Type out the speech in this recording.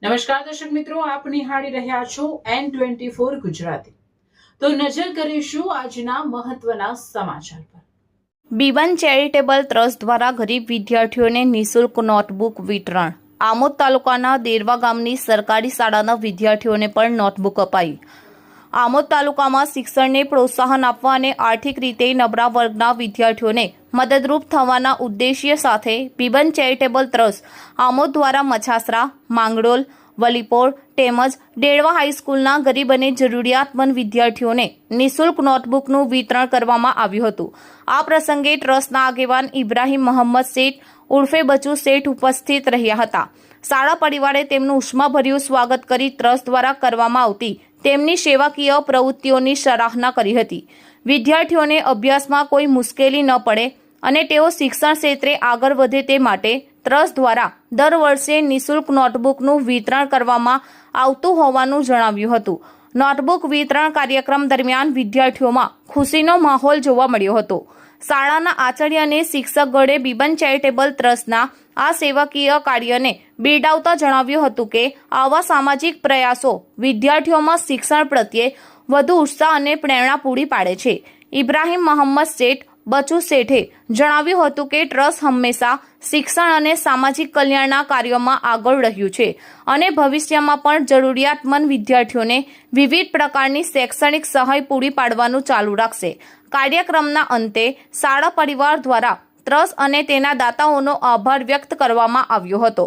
નમસ્કાર દર્શક મિત્રો, આપ નિહાળી રહ્યા છો N24 ગુજરાતી। તો નજર કરીશું આજના મહત્વના સમાચાર પર। બીબન ચેરિટેબલ ટ્રસ્ટ દ્વારા ગરીબ વિદ્યાર્થીઓને નિઃશુલ્ક નોટબુક વિતરણ। આમોદ તાલુકાના દેરવા ગામની સરકારી શાળાના વિદ્યાર્થીઓને પણ નોટબુક અપાઈ। આમોદ તાલુકામાં શિક્ષણને પ્રોત્સાહન આપવા અને આર્થિક રીતે નબળા વર્ગના વિદ્યાર્થીઓને મદદરૂપ થવાના ઉદ્દેશ્ય સાથે બીબન ચેરિટેબલ ટ્રસ્ટ આમોદ દ્વારા મછાસરા, માંગરોળ, વલીપોર તેમજ દેરવા હાઈસ્કૂલના ગરીબ અને જરૂરિયાતમંદ વિદ્યાર્થીઓને નિઃશુલ્ક નોટબુકનું વિતરણ કરવામાં આવ્યું હતું। આ પ્રસંગે ટ્રસ્ટના આગેવાન ઇબ્રાહીમ મોહમ્મદ શેઠ ઉર્ફે બચુ શેઠ ઉપસ્થિત રહ્યા હતા। શાળા પરિવારે તેમનું ઉષ્માભર્યું સ્વાગત કરી ટ્રસ્ટ દ્વારા કરવામાં આવતી તેમની સેવાકીય પ્રવૃત્તિઓની સરાહના કરી હતી। વિદ્યાર્થીઓને અભ્યાસમાં કોઈ મુશ્કેલી ન પડે અને તેઓ શિક્ષણ ક્ષેત્રે આગળ વધે તે માટે ટ્રસ્ટ દ્વારા દર વર્ષે નિઃશુલ્ક નોટબુકનું વિતરણ કરવામાં આવતું હોવાનું જણાવ્યું હતું। નોટબુક વિતરણ કાર્યક્રમ દરમિયાન વિદ્યાર્થીઓમાં ખુશીનો માહોલ જોવા મળ્યો હતો। શાળાના આચાર્ય અને શિક્ષકગણે બીબન ચેરિટેબલ ટ્રસ્ટના આ સેવાકીય કાર્યને બિરદાવતા જણાવ્યું હતું કે આવા સામાજિક પ્રયાસો વિદ્યાર્થીઓમાં શિક્ષણ પ્રત્યે વધુ ઉત્સાહ અને પ્રેરણા પૂરી પાડે છે। ઇબ્રાહીમ મોહમ્મદ શેઠ બચુ શેઠે જણાવ્યું હતું કે ટ્રસ્ટ હંમેશા શિક્ષણ અને સામાજિક કલ્યાણના કાર્યોમાં આગળ રહ્યું છે અને ભવિષ્યમાં પણ જરૂરિયાતમંદ વિદ્યાર્થીઓને વિવિધ પ્રકારની શૈક્ષણિક સહાય પૂરી પાડવાનું ચાલુ રાખશે। કાર્યક્રમના અંતે શાળા પરિવાર દ્વારા ટ્રસ્ટ અને તેના દાતાઓનો આભાર વ્યક્ત કરવામાં આવ્યો હતો।